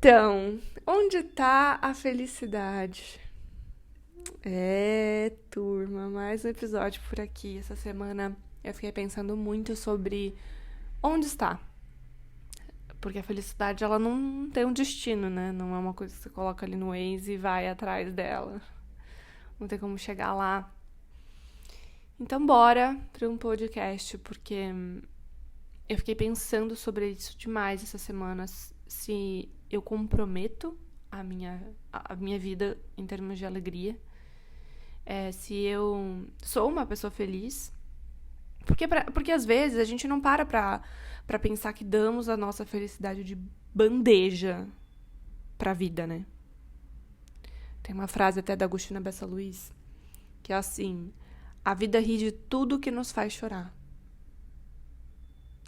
Então, onde tá a felicidade? Turma, mais um episódio por aqui. Essa semana eu fiquei pensando muito sobre onde está. Porque a felicidade, ela não tem um destino, né? Não é uma coisa que você coloca ali no Waze e vai atrás dela. Não tem como chegar lá. Então, bora para um podcast, porque eu fiquei pensando sobre isso demais essa semana. Se eu comprometo a minha vida em termos de alegria, se eu sou uma pessoa feliz. Porque às vezes a gente não pra pensar que damos a nossa felicidade de bandeja pra vida, né? Tem uma frase até da Agostina Bessa Luiz que é assim: a vida ri de tudo que nos faz chorar.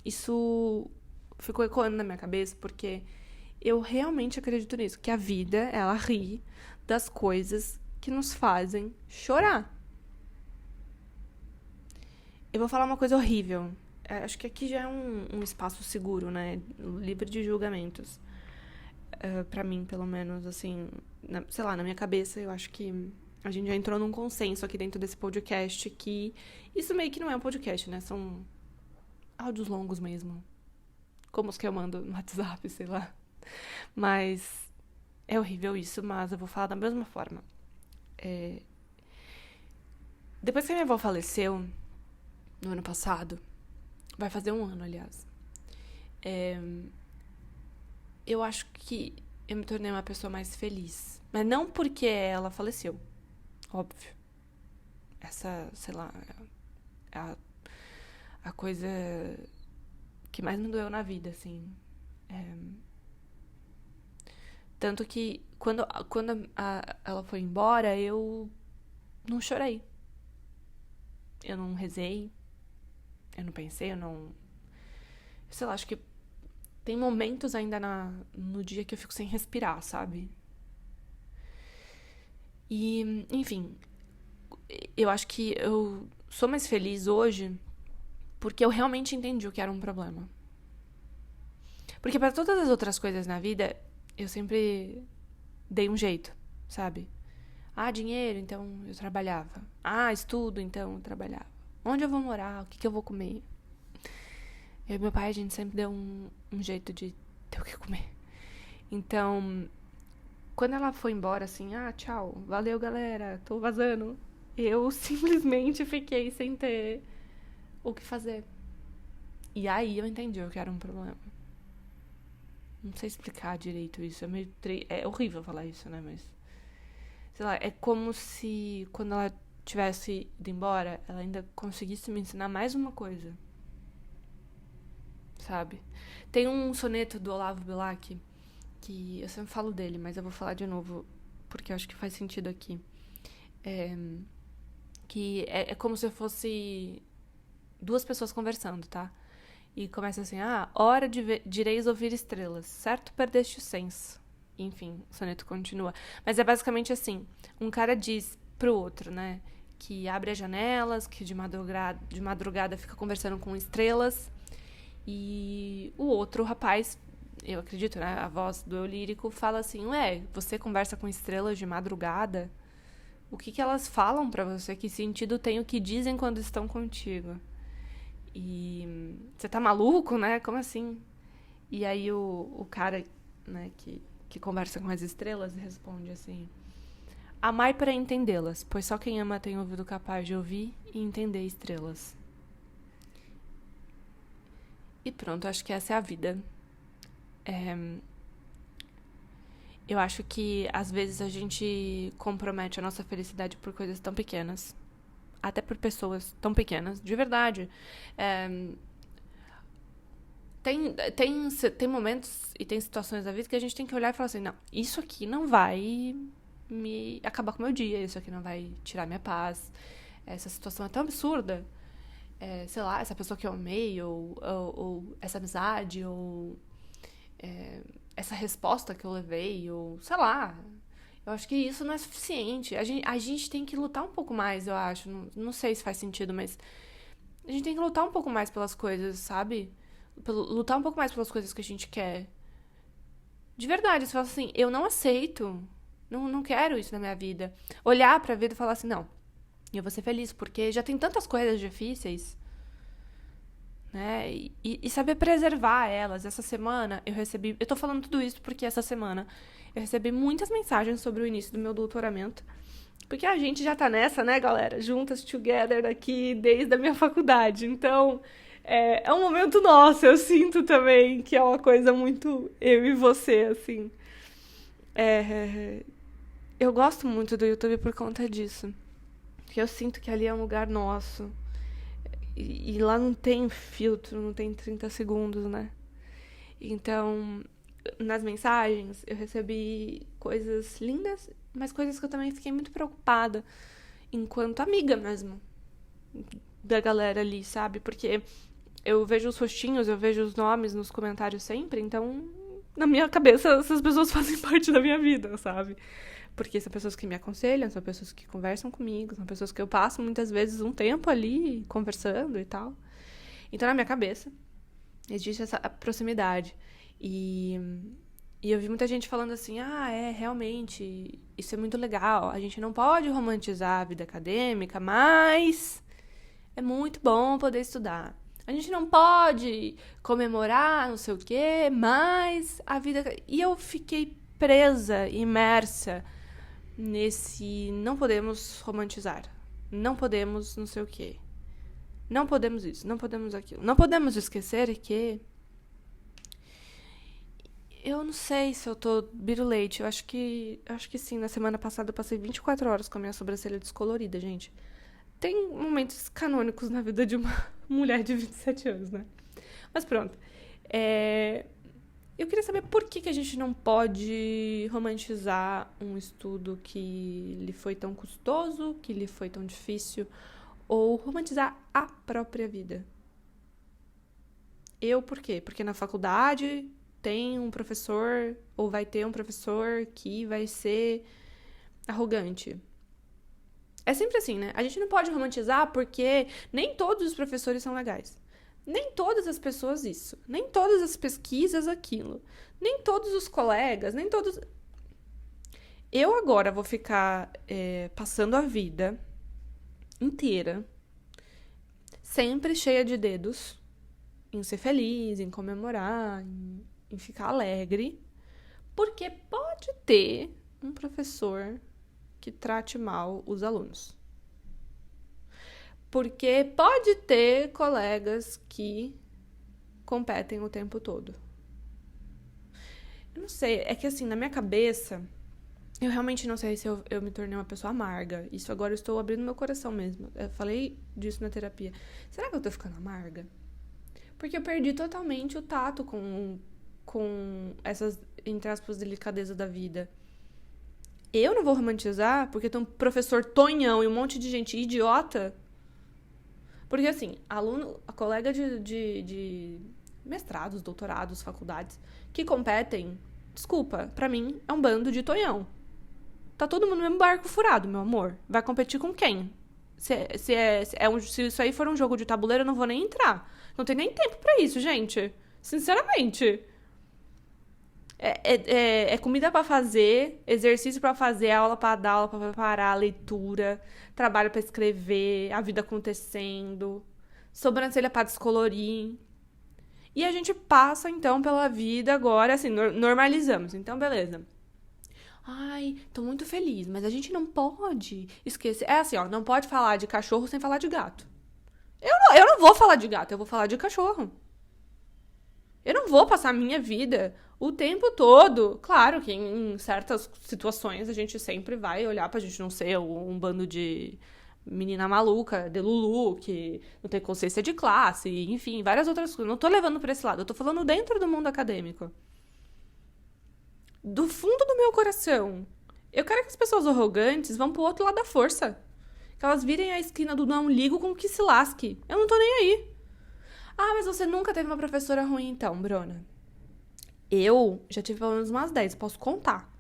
Isso ficou ecoando na minha cabeça porque eu realmente acredito nisso, que a vida, ela ri das coisas que nos fazem chorar. Eu vou falar uma coisa horrível. Acho que aqui já é um espaço seguro, né? Livre de julgamentos. Pra mim, pelo menos, assim, sei lá, na minha cabeça, eu acho que a gente já entrou num consenso aqui dentro desse podcast que isso meio que não é um podcast, né? São áudios longos mesmo. Como os que eu mando no WhatsApp, sei lá. Mas é horrível isso, mas eu vou falar da mesma forma. Depois que a minha avó faleceu, no ano passado, vai fazer um ano, aliás, eu acho que eu me tornei uma pessoa mais feliz. Mas não porque ela faleceu, óbvio. Essa, sei lá, é a coisa que mais me doeu na vida, assim. É, Tanto que quando ela foi embora, eu não chorei. Eu não rezei, eu não pensei, eu não. Sei lá, acho que tem momentos ainda no dia que eu fico sem respirar, sabe? E, enfim, eu acho que eu sou mais feliz hoje porque eu realmente entendi o que era um problema. Porque para todas as outras coisas na vida, eu sempre dei um jeito, sabe? Ah, dinheiro, então eu trabalhava. Ah, estudo, então eu trabalhava. Onde eu vou morar? O que eu vou comer? Eu e meu pai, a gente sempre deu um jeito de ter o que comer. Então, quando ela foi embora, assim, tchau, valeu, galera, tô vazando. Eu simplesmente fiquei sem ter o que fazer. E aí eu entendi o que era um problema. Não sei explicar direito isso. É horrível falar isso, né? Mas. Sei lá, é como se quando ela tivesse ido embora, ela ainda conseguisse me ensinar mais uma coisa. Sabe? Tem um soneto do Olavo Bilac que eu sempre falo dele, mas eu vou falar de novo porque eu acho que faz sentido aqui. É, que é como se fosse duas pessoas conversando, tá? E começa assim: hora direis ouvir estrelas, certo perdeste o senso. Enfim, o soneto continua. Mas é basicamente assim: um cara diz pro outro, né? Que abre as janelas, que de madrugada fica conversando com estrelas. E o outro rapaz, eu acredito, né? A voz do eu lírico fala assim: ué, você conversa com estrelas de madrugada? O que elas falam pra você? Que sentido tem o que dizem quando estão contigo? E você tá maluco, né? Como assim? E aí o cara, né, que conversa com as estrelas responde assim: amai para entendê-las, pois só quem ama tem ouvido capaz de ouvir e entender estrelas. E pronto, acho que essa é a vida. É, eu acho que às vezes a gente compromete a nossa felicidade por coisas tão pequenas. Até por pessoas tão pequenas, de verdade. É, tem momentos e tem situações da vida que a gente tem que olhar e falar assim: não, isso aqui não vai me acabar com o meu dia, isso aqui não vai tirar minha paz. Essa situação é tão absurda. Sei lá, essa pessoa que eu amei, ou essa amizade, ou essa resposta que eu levei, ou sei lá. Eu acho que isso não é suficiente. A gente tem que lutar um pouco mais, eu acho. Não sei se faz sentido, mas a gente tem que lutar um pouco mais pelas coisas, sabe? Lutar um pouco mais pelas coisas que a gente quer. De verdade, você fala assim, eu não aceito. Não quero isso na minha vida. Olhar pra vida e falar assim, não, eu vou ser feliz, porque já tem tantas coisas difíceis, né? E saber preservar elas. Essa semana eu recebi. Eu tô falando tudo isso porque essa semana eu recebi muitas mensagens sobre o início do meu doutoramento. Porque a gente já tá nessa, né, galera? Juntas, together aqui desde a minha faculdade. Então, é um momento nosso. Eu sinto também que é uma coisa muito eu e você, assim. É, eu gosto muito do YouTube por conta disso. Porque eu sinto que ali é um lugar nosso. E lá não tem filtro, não tem 30 segundos, né? Então, nas mensagens, eu recebi coisas lindas, mas coisas que eu também fiquei muito preocupada, enquanto amiga mesmo, da galera ali, sabe? Porque eu vejo os rostinhos, eu vejo os nomes nos comentários sempre, então, na minha cabeça, essas pessoas fazem parte da minha vida, sabe? Porque são pessoas que me aconselham, são pessoas que conversam comigo, são pessoas que eu passo muitas vezes um tempo ali conversando e tal. Então, na minha cabeça, existe essa proximidade. E eu vi muita gente falando assim, realmente, isso é muito legal. A gente não pode romantizar a vida acadêmica, mas é muito bom poder estudar. A gente não pode comemorar não sei o quê, mas a vida... E eu fiquei presa, imersa nesse não podemos romantizar. Não podemos não sei o quê. Não podemos isso, não podemos aquilo. Não podemos esquecer que... Eu não sei se eu tô birulete. Eu acho que sim. Na semana passada eu passei 24 horas com a minha sobrancelha descolorida, gente. Tem momentos canônicos na vida de uma mulher de 27 anos, né? Mas pronto. Eu queria saber por que a gente não pode romantizar um estudo que lhe foi tão custoso, que lhe foi tão difícil, ou romantizar a própria vida. Por quê? Porque na faculdade tem um professor, ou vai ter um professor que vai ser arrogante. É sempre assim, né? A gente não pode romantizar porque nem todos os professores são legais. Nem todas as pessoas isso. Nem todas as pesquisas aquilo. Nem todos os colegas, nem todos... Eu agora vou ficar passando a vida inteira sempre cheia de dedos em ser feliz, em comemorar, em ficar alegre, porque pode ter um professor que trate mal os alunos. Porque pode ter colegas que competem o tempo todo. Eu não sei, é que assim, na minha cabeça, eu realmente não sei se eu me tornei uma pessoa amarga. Isso agora eu estou abrindo meu coração mesmo. Eu falei disso na terapia. Será que eu tô ficando amarga? Porque eu perdi totalmente o tato com essas, entre aspas, delicadezas da vida. Eu não vou romantizar porque tem um professor tonhão e um monte de gente idiota. Porque, assim, a colega de mestrados, doutorados, faculdades, que competem, desculpa, pra mim, é um bando de tonhão. Tá todo mundo no mesmo barco furado, meu amor. Vai competir com quem? Se isso aí for um jogo de tabuleiro, eu não vou nem entrar. Não tem nem tempo pra isso, gente. Sinceramente. É comida pra fazer, exercício pra fazer, aula pra dar, aula pra preparar, leitura, trabalho pra escrever, a vida acontecendo, sobrancelha pra descolorir. E a gente passa, então, pela vida agora, assim, normalizamos. Então, beleza. Ai, tô muito feliz, mas a gente não pode esquecer. É assim, ó, não pode falar de cachorro sem falar de gato. Eu não vou falar de gato, eu vou falar de cachorro. Eu não vou passar a minha vida o tempo todo. Claro que em certas situações a gente sempre vai olhar pra gente não ser um bando de menina maluca, de Lulu, que não tem consciência de classe, enfim, várias outras coisas. Não tô levando pra esse lado, eu tô falando dentro do mundo acadêmico. Do fundo do meu coração, eu quero que as pessoas arrogantes vão pro outro lado da força. Que elas virem a esquina do não ligo com que se lasque. Eu não tô nem aí. Ah, mas você nunca teve uma professora ruim então, Bruna? Eu já tive pelo menos umas 10, posso contar.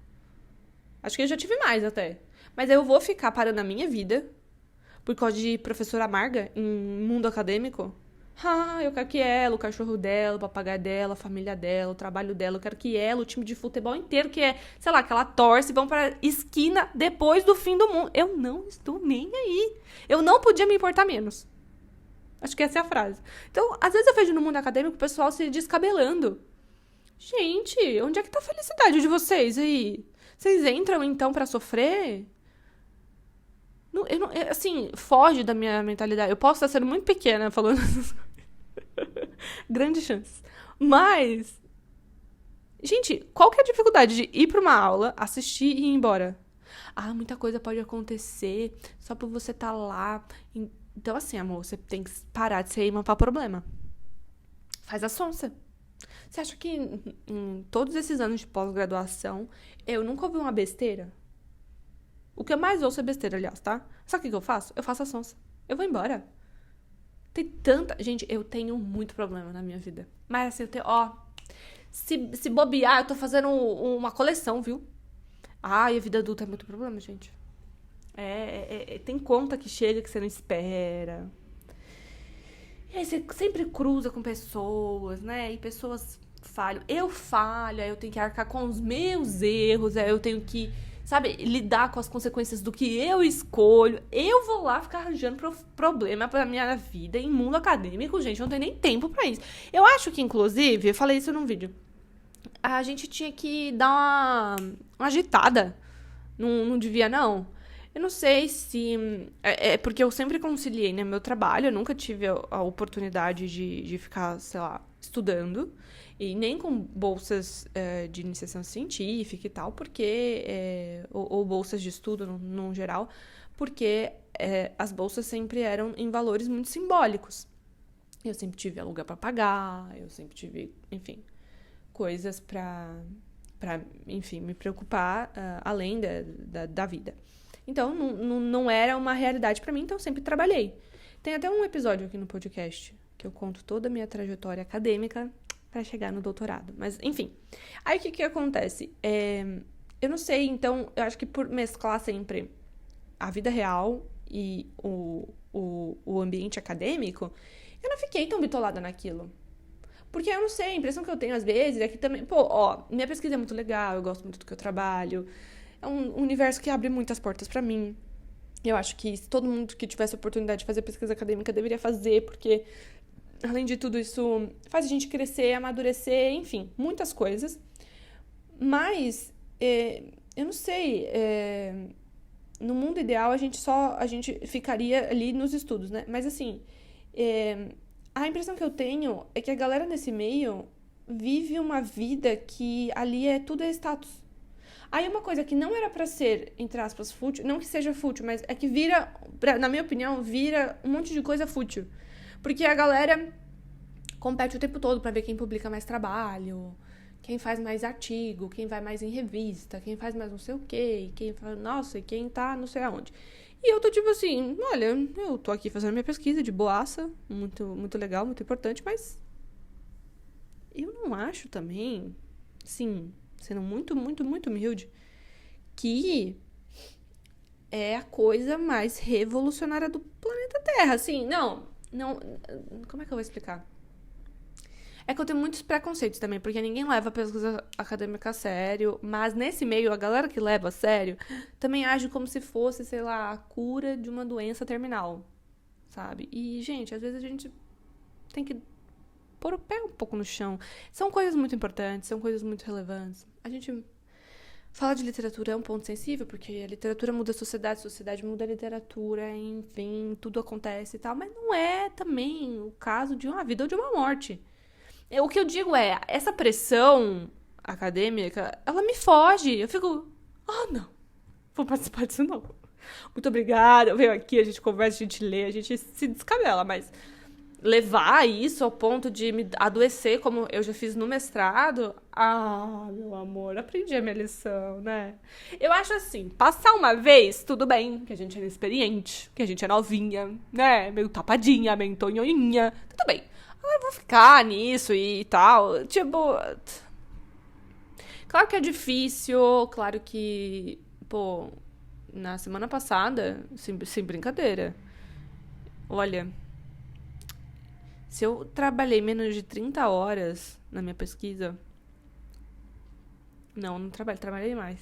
Acho que eu já tive mais até. Mas eu vou ficar parando a minha vida por causa de professora amarga em mundo acadêmico? Ah, eu quero que ela, o cachorro dela, o papagaio dela, a família dela, o trabalho dela, eu quero que ela, o time de futebol inteiro, que é, sei lá, que ela torce, vão pra esquina depois do fim do mundo. Eu não estou nem aí. Eu não podia me importar menos. Acho que essa é a frase. Então, às vezes eu vejo no mundo acadêmico o pessoal se descabelando. Gente, onde é que tá a felicidade de vocês aí? Vocês entram então pra sofrer? Não, assim, foge da minha mentalidade. Eu posso estar sendo muito pequena falando essas coisas. Grande chance. Mas, gente, qual que é a dificuldade de ir pra uma aula, assistir e ir embora? Ah, muita coisa pode acontecer só por você estar lá. Então, assim, amor, você tem que parar de ser imã pra problema. Faz a sonsa. Você acha que em todos esses anos de pós-graduação eu nunca ouvi uma besteira? O que eu mais ouço é besteira, aliás, tá? Sabe o que eu faço? Eu faço a sonsa. Eu vou embora. Tem tanta. Gente, eu tenho muito problema na minha vida. Mas assim, eu tenho. Ó. Se bobear, eu tô fazendo uma coleção, viu? Ai, a vida adulta é muito problema, gente. Tem conta que chega que você não espera. E aí você sempre cruza com pessoas, né? E pessoas falham. Eu falho, aí eu tenho que arcar com os meus erros, aí eu tenho que, sabe, lidar com as consequências do que eu escolho. Eu vou lá ficar arranjando problema pra minha vida em mundo acadêmico, gente. Eu não tenho nem tempo pra isso. Eu acho que, inclusive, eu falei isso num vídeo. A gente tinha que dar uma agitada. Não devia, não. Eu não sei se. É porque eu sempre conciliei, né, meu trabalho. Eu nunca tive a oportunidade de ficar, sei lá, estudando. E nem com bolsas de iniciação científica e tal, porque. Ou bolsas de estudo no geral, porque as bolsas sempre eram em valores muito simbólicos. Eu sempre tive aluguel pra pagar, eu sempre tive, enfim, coisas pra enfim, me preocupar além da vida. Então, não era uma realidade pra mim, então eu sempre trabalhei. Tem até um episódio aqui no podcast que eu conto toda a minha trajetória acadêmica pra chegar no doutorado. Mas, enfim. Aí, o que acontece? Eu não sei, então, eu acho que por mesclar sempre a vida real e o ambiente acadêmico, eu não fiquei tão bitolada naquilo. Porque eu não sei, a impressão que eu tenho às vezes é que também, pô, ó, minha pesquisa é muito legal, eu gosto muito do que eu trabalho, é um universo que abre muitas portas pra mim. Eu acho que se todo mundo que tivesse a oportunidade de fazer pesquisa acadêmica deveria fazer, porque, além de tudo, isso faz a gente crescer, amadurecer, enfim, muitas coisas. Mas, eu não sei, no mundo ideal a gente ficaria ali nos estudos, né? Mas, assim, a impressão que eu tenho é que a galera nesse meio vive uma vida que ali tudo é status. Aí uma coisa que não era pra ser, entre aspas, fútil, não que seja fútil, mas é que vira, na minha opinião, vira um monte de coisa fútil. Porque a galera compete o tempo todo pra ver quem publica mais trabalho, quem faz mais artigo, quem vai mais em revista, quem faz mais não sei o quê, quem faz, nossa, e quem tá não sei aonde. E eu tô tipo assim, olha, eu tô aqui fazendo minha pesquisa de boaça, muito, muito legal, muito importante, mas eu não acho também, sim, sendo muito, muito, muito humilde, que é a coisa mais revolucionária do planeta Terra, assim, não, como é que eu vou explicar? É que eu tenho muitos preconceitos também, porque ninguém leva a pesquisa acadêmica a sério, mas nesse meio, a galera que leva a sério também age como se fosse, sei lá, a cura de uma doença terminal, sabe? E, gente, às vezes a gente tem que pôr o pé um pouco no chão. São coisas muito importantes, são coisas muito relevantes. A gente fala de literatura é um ponto sensível, porque a literatura muda a sociedade muda a literatura, enfim, tudo acontece e tal, mas não é também o caso de uma vida ou de uma morte. O que eu digo é, essa pressão acadêmica, ela me foge. Eu fico, não, vou participar disso não. Muito obrigada, eu venho aqui, a gente conversa, a gente lê, a gente se descabela, mas levar isso ao ponto de me adoecer, como eu já fiz no mestrado, meu amor, aprendi a minha lição, né? Eu acho assim, passar uma vez, tudo bem, que a gente é inexperiente, que a gente é novinha, né? Meio tapadinha, meio tonhoinha, tudo bem. Eu vou ficar nisso e tal. Tipo. Claro que é difícil, claro que. Pô, na semana passada, sem brincadeira. Olha. Se eu trabalhei menos de 30 horas na minha pesquisa... Não trabalhei mais.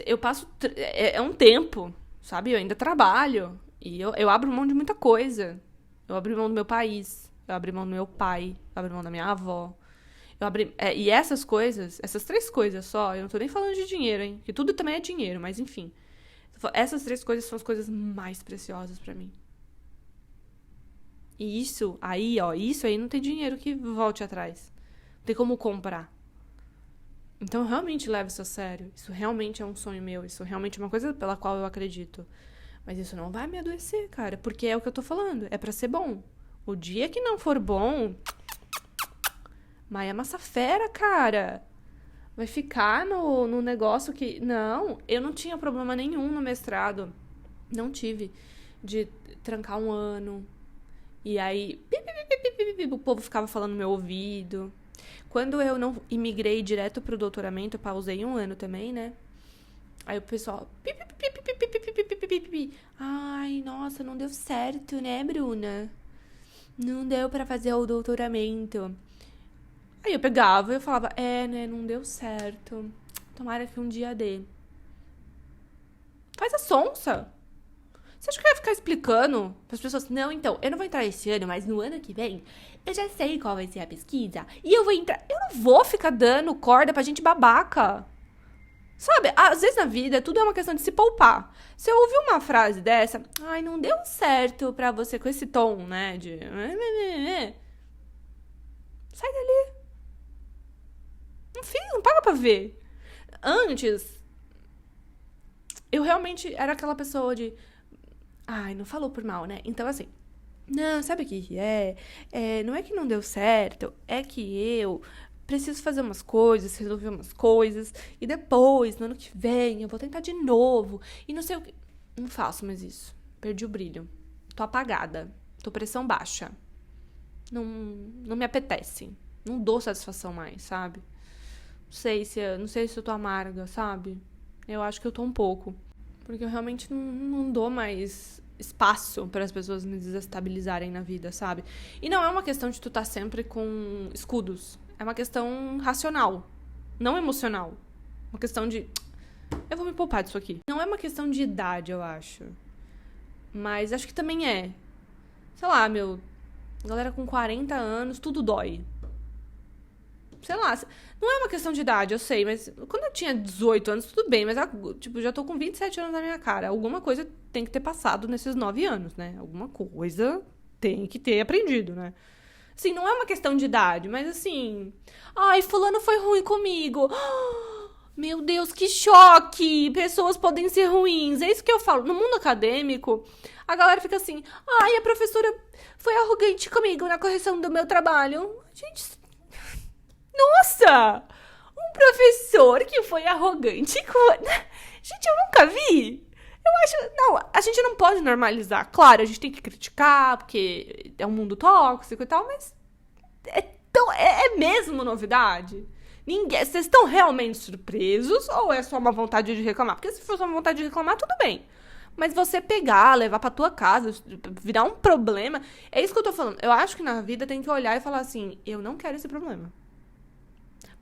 Eu passo... É um tempo, sabe? Eu ainda trabalho. E eu abro mão de muita coisa. Eu abro mão do meu país. Eu abro mão do meu pai. Eu abro mão da minha avó. E essas coisas, essas 3 coisas só, eu não tô nem falando de dinheiro, hein? Que tudo também é dinheiro, mas enfim. Essas 3 coisas são as coisas mais preciosas pra mim. E isso aí não tem dinheiro que volte atrás. Não tem como comprar. Então eu realmente levo isso a sério. Isso realmente é um sonho meu. Isso realmente é uma coisa pela qual eu acredito. Mas isso não vai me adoecer, cara. Porque é o que eu tô falando. É pra ser bom. O dia que não for bom... Maia Massafera, cara. Vai ficar no negócio que... Não, eu não tinha problema nenhum no mestrado. Não tive. De trancar um ano. E aí... O povo ficava falando no meu ouvido. Quando eu não imigrei direto pro doutoramento, eu pausei um ano também, né? Aí o pessoal... Ai, nossa, não deu certo, né, Bruna? Não deu pra fazer o doutoramento. Aí eu pegava e eu falava, né, não deu certo. Tomara que um dia dê. Faz a sonsa. Você acha que eu ia ficar explicando pras pessoas? Não, então, eu não vou entrar esse ano, mas no ano que vem, eu já sei qual vai ser a pesquisa. E eu vou entrar... Eu não vou ficar dando corda pra gente babaca. Sabe, às vezes na vida tudo é uma questão de se poupar. Você ouviu uma frase dessa, ai, não deu certo pra você com esse tom, né, de... Sai dali. Enfim, não paga pra ver. Antes, eu realmente era aquela pessoa de... Ai, não falou por mal, né? Então, assim... Não, sabe o que é? Não é que não deu certo, é que eu preciso fazer umas coisas, resolver umas coisas, e depois, no ano que vem, eu vou tentar de novo, e não sei o que... Não faço mais isso. Perdi o brilho. Tô apagada. Tô pressão baixa. Não me apetece. Não dou satisfação mais, sabe? Não sei se eu tô amarga, sabe? Eu acho que eu tô um pouco. Porque eu realmente não dou mais espaço para as pessoas me desestabilizarem na vida, sabe? E não é uma questão de tu estar sempre com escudos. É uma questão racional, não emocional. Uma questão de... Eu vou me poupar disso aqui. Não é uma questão de idade, eu acho. Mas acho que também é. Sei lá, galera com 40 anos, tudo dói. Sei lá, não é uma questão de idade, eu sei, mas quando eu tinha 18 anos, tudo bem, mas tipo, já tô com 27 anos na minha cara. Alguma coisa tem que ter passado nesses 9 anos, né? Alguma coisa tem que ter aprendido, né? Assim, não é uma questão de idade, mas assim... Ai, fulano foi ruim comigo. Meu Deus, que choque! Pessoas podem ser ruins. É isso que eu falo. No mundo acadêmico, a galera fica assim... Ai, a professora foi arrogante comigo na correção do meu trabalho. Gente... Nossa! Um professor que foi arrogante com... Gente, eu nunca vi. Eu acho... Não, a gente não pode normalizar. Claro, a gente tem que criticar, porque é um mundo tóxico e tal, mas... É mesmo novidade? Vocês estão realmente surpresos ou é só uma vontade de reclamar? Porque se for só uma vontade de reclamar, tudo bem. Mas você pegar, levar pra tua casa, virar um problema... É isso que eu tô falando. Eu acho que na vida tem que olhar e falar assim... Eu não quero esse problema.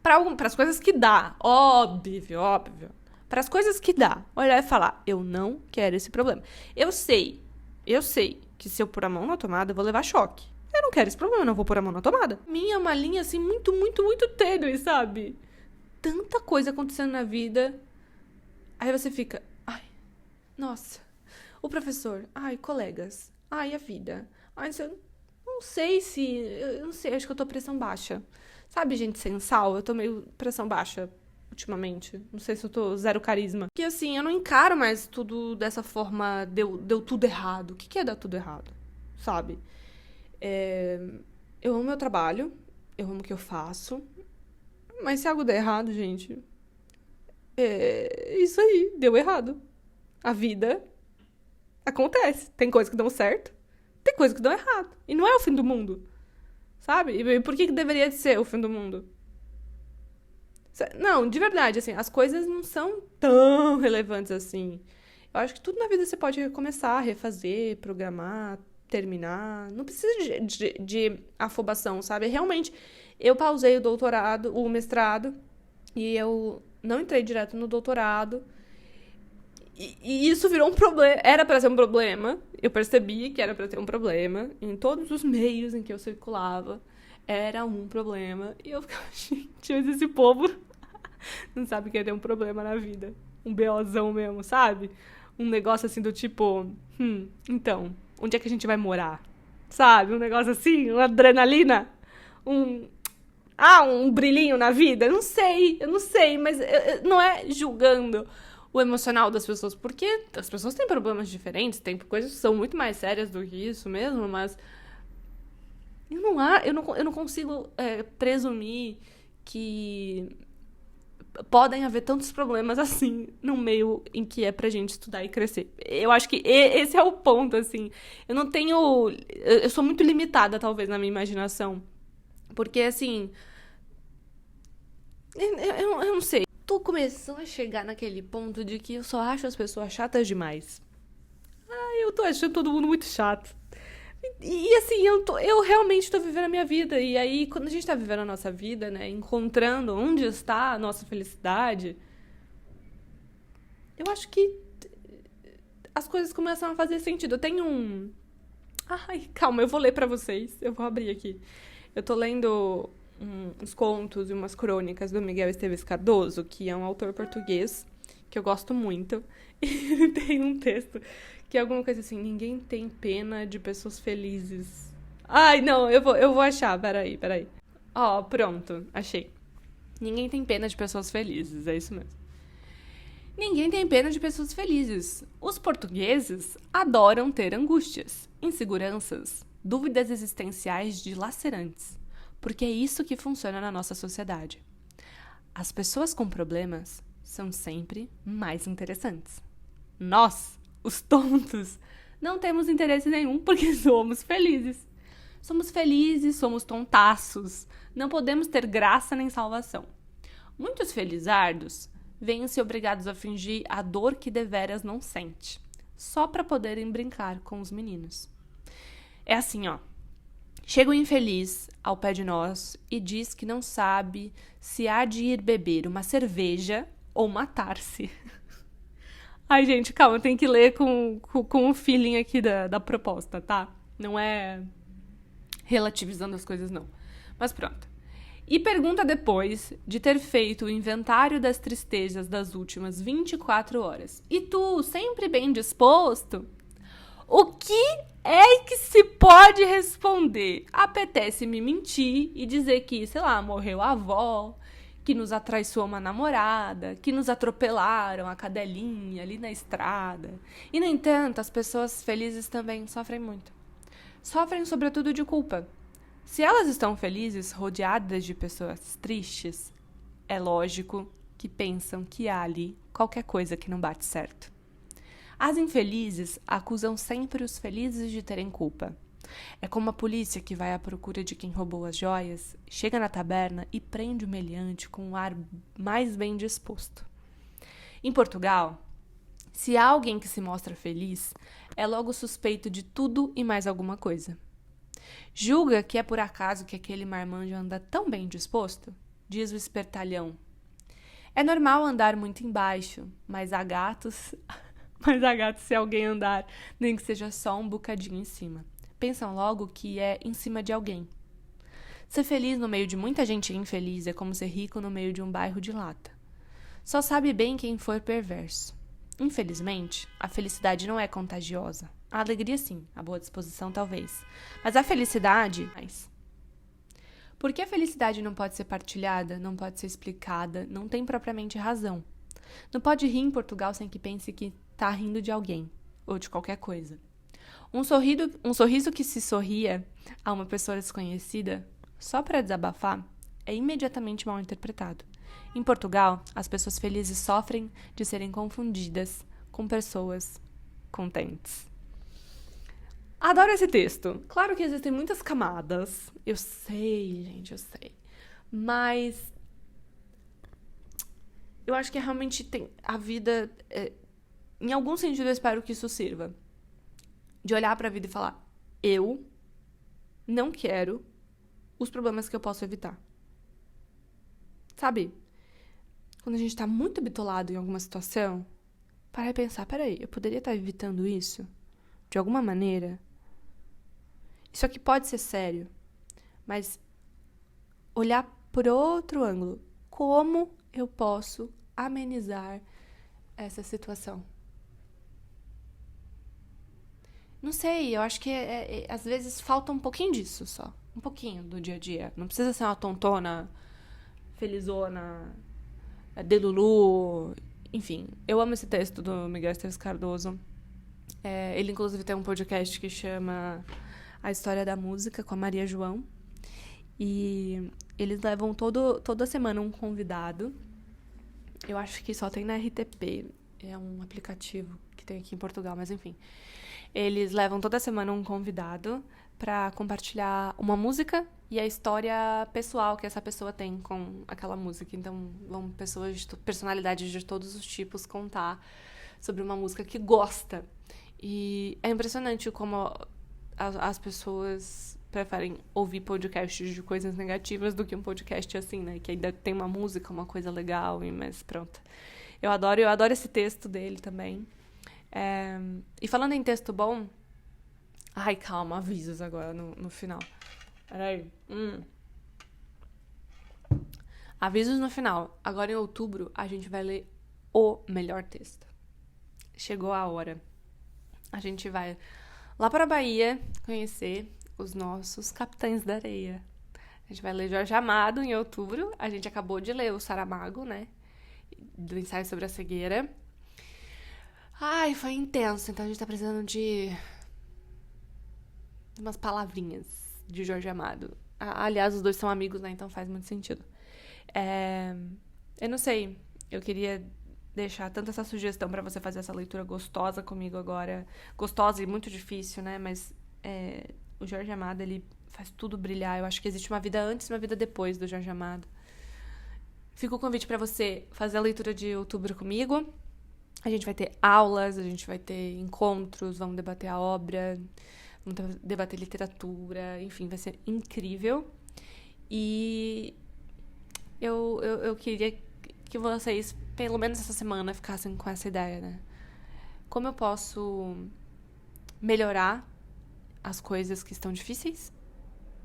Para as coisas que dá, óbvio. Para as coisas que dá, olhar e falar, eu não quero esse problema. Eu sei que se eu pôr a mão na tomada, eu vou levar choque. Eu não quero esse problema, eu não vou pôr a mão na tomada. Minha é uma linha, assim, muito, muito, muito tênue, sabe? Tanta coisa acontecendo na vida. Aí você fica, ai, nossa, o professor, ai, colegas, ai, a vida. Ai, eu não sei, acho que eu tô pressão baixa. Sabe, gente sem sal? Eu tô meio pressão baixa ultimamente. Não sei se eu tô zero carisma. Porque assim, eu não encaro mais tudo dessa forma, deu tudo errado. O que é dar tudo errado? Sabe? Eu amo meu trabalho, eu amo o que eu faço. Mas se algo der errado, gente, é isso aí, deu errado. A vida acontece. Tem coisas que dão certo, tem coisas que dão errado. E não é o fim do mundo. Sabe? E por que deveria ser o fim do mundo? Não, de verdade, assim, as coisas não são tão relevantes assim. Eu acho que tudo na vida você pode recomeçar, refazer, programar, terminar. Não precisa de afobação, sabe? Realmente, eu pausei o mestrado, e eu não entrei direto no doutorado. E isso virou um problema. Era pra ser um problema. Eu percebi que era pra ter um problema. Em todos os meios em que eu circulava, era um problema. E eu ficava, gente, mas esse povo não sabe que ia ter um problema na vida. Um BOzão mesmo, sabe? Um negócio assim do tipo, então, onde é que a gente vai morar? Sabe? Um negócio assim, uma adrenalina. Um brilhinho na vida. Eu não sei, mas não é julgando o emocional das pessoas, porque as pessoas têm problemas diferentes, tem coisas que são muito mais sérias do que isso mesmo, mas eu não consigo presumir que podem haver tantos problemas assim no meio em que é pra gente estudar e crescer. Eu acho que esse é o ponto, assim. Eu não tenho... Eu sou muito limitada, talvez, na minha imaginação. Porque, assim... Eu não sei. Tô começando a chegar naquele ponto de que eu só acho as pessoas chatas demais. Eu tô achando todo mundo muito chato. E assim, eu realmente tô vivendo a minha vida. E aí, quando a gente tá vivendo a nossa vida, né? Encontrando onde está a nossa felicidade, eu acho que as coisas começam a fazer sentido. Eu tenho um... Ai, calma, eu vou ler pra vocês. Eu vou abrir aqui. Eu tô lendo uns contos e umas crônicas do Miguel Esteves Cardoso, que é um autor português que eu gosto muito. E ele tem um texto que é alguma coisa assim: ninguém tem pena de pessoas felizes. Ai, não, eu vou achar, peraí. Ó, pronto, achei. Ninguém tem pena de pessoas felizes, é isso mesmo. Ninguém tem pena de pessoas felizes. Os portugueses adoram ter angústias, inseguranças, dúvidas existenciais dilacerantes, porque é isso que funciona na nossa sociedade. As pessoas com problemas são sempre mais interessantes. Nós, os tontos, não temos interesse nenhum porque somos felizes. Somos felizes, somos tontaços, não podemos ter graça nem salvação. Muitos felizardos veem-se obrigados a fingir a dor que deveras não sente, só para poderem brincar com os meninos. É assim, ó. Chega o infeliz ao pé de nós e diz que não sabe se há de ir beber uma cerveja ou matar-se. Ai, gente, calma, eu tenho que ler com o feeling aqui da proposta, tá? Não é relativizando as coisas, não. Mas pronto. E pergunta depois de ter feito o inventário das tristezas das últimas 24 horas. E tu, sempre bem disposto? O que é que se pode responder? Apetece-me mentir e dizer que, sei lá, morreu a avó, que nos atraiçoou uma namorada, que nos atropelaram a cadelinha ali na estrada. E, no entanto, as pessoas felizes também sofrem muito. Sofrem sobretudo de culpa. Se elas estão felizes, rodeadas de pessoas tristes, é lógico que pensam que há ali qualquer coisa que não bate certo. As infelizes acusam sempre os felizes de terem culpa. É como a polícia que vai à procura de quem roubou as joias, chega na taberna e prende o meliante com um ar mais bem disposto. Em Portugal, se há alguém que se mostra feliz, é logo suspeito de tudo e mais alguma coisa. Julga que é por acaso que aquele marmanjo anda tão bem disposto? Diz o espertalhão. É normal andar muito embaixo, mas há gatos se alguém andar, nem que seja só um bocadinho em cima. Pensam logo que é em cima de alguém. Ser feliz no meio de muita gente infeliz é como ser rico no meio de um bairro de lata. Só sabe bem quem for perverso. Infelizmente, a felicidade não é contagiosa. A alegria sim, a boa disposição talvez. Mas a felicidade... Por que a felicidade não pode ser partilhada, não pode ser explicada, não tem propriamente razão? Não pode rir em Portugal sem que pense que tá rindo de alguém, ou de qualquer coisa. Um sorriso que se sorria a uma pessoa desconhecida, só para desabafar, é imediatamente mal interpretado. Em Portugal, as pessoas felizes sofrem de serem confundidas com pessoas contentes. Adoro esse texto. Claro que existem muitas camadas. Eu sei, gente, eu sei. Mas eu acho que realmente tem a vida... em algum sentido, eu espero que isso sirva. De olhar pra vida e falar, eu não quero os problemas que eu posso evitar. Sabe? Quando a gente tá muito bitolado em alguma situação, parar e pensar, peraí, eu poderia estar evitando isso? De alguma maneira? Isso aqui pode ser sério, mas olhar por outro ângulo. Como eu posso amenizar essa situação? Não sei, eu acho que às vezes falta um pouquinho disso só. Um pouquinho do dia a dia. Não precisa ser uma tontona, felizona, delulu. Enfim, eu amo esse texto do Miguel Esteves Cardoso. Ele, inclusive, tem um podcast que chama A História da Música, com a Maria João. E eles levam toda semana um convidado. Eu acho que só tem na RTP. É um aplicativo que tem aqui em Portugal, mas enfim. Eles levam toda semana um convidado pra compartilhar uma música e a história pessoal que essa pessoa tem com aquela música. Então, vão personalidades de todos os tipos contar sobre uma música que gosta. E é impressionante como as pessoas preferem ouvir podcasts de coisas negativas do que um podcast assim, né? Que ainda tem uma música, uma coisa legal, mas pronto. Eu adoro esse texto dele também. E falando em texto bom... Ai, calma, avisos agora no final. Peraí. Avisos no final. Agora em outubro a gente vai ler o melhor texto. Chegou a hora. A gente vai lá para a Bahia conhecer os nossos Capitães da Areia. A gente vai ler Jorge Amado em outubro. A gente acabou de ler o Saramago, né? Do ensaio sobre a cegueira. Ai, foi intenso. Então a gente tá precisando de umas palavrinhas de Jorge Amado. Aliás, os dois são amigos, né? Então faz muito sentido. Eu não sei. Eu queria deixar tanto essa sugestão pra você fazer essa leitura gostosa comigo agora. Gostosa e muito difícil, né? Mas o Jorge Amado, ele faz tudo brilhar. Eu acho que existe uma vida antes e uma vida depois do Jorge Amado. Fica o convite pra você fazer a leitura de outubro comigo. A gente vai ter aulas, a gente vai ter encontros, vamos debater a obra, vamos debater literatura, enfim, vai ser incrível. E eu queria que vocês, pelo menos essa semana, ficassem com essa ideia, né? Como eu posso melhorar as coisas que estão difíceis?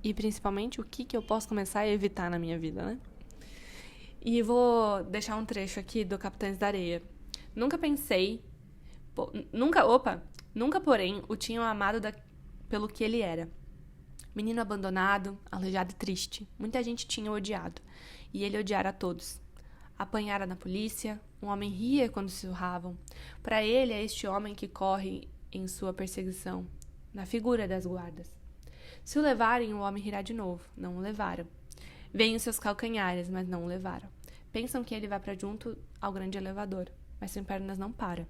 E, principalmente, o que eu posso começar a evitar na minha vida, né? E vou deixar um trecho aqui do Capitães da Areia. Nunca, porém, o tinham amado pelo que ele era. Menino abandonado, aleijado e triste. Muita gente tinha odiado. E ele odiara a todos. Apanhara na polícia, um homem ria quando se urravam. Para ele é este homem que corre em sua perseguição, na figura das guardas. Se o levarem, o homem rirá de novo. Não o levaram. Vêm os seus calcanhares, mas não o levaram. Pensam que ele vai para junto ao grande elevador, mas sem pernas não para.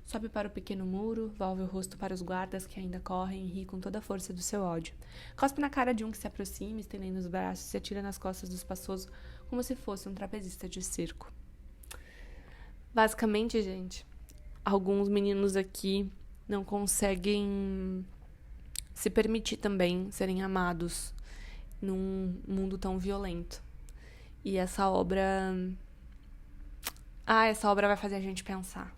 Sobe para o pequeno muro, volve o rosto para os guardas que ainda correm e ri com toda a força do seu ódio. Cospe na cara de um que se aproxima, estendendo os braços, e se atira nas costas do espaçoso como se fosse um trapezista de circo. Basicamente, gente, alguns meninos aqui não conseguem se permitir também serem amados num mundo tão violento. E essa obra vai fazer a gente pensar.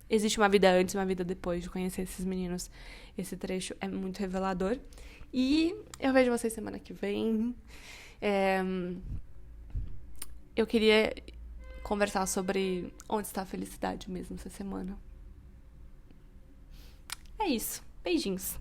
Existe uma vida antes e uma vida depois de conhecer esses meninos. Esse trecho é muito revelador. E eu vejo vocês semana que vem. Eu queria conversar sobre onde está a felicidade mesmo essa semana. É isso. Beijinhos.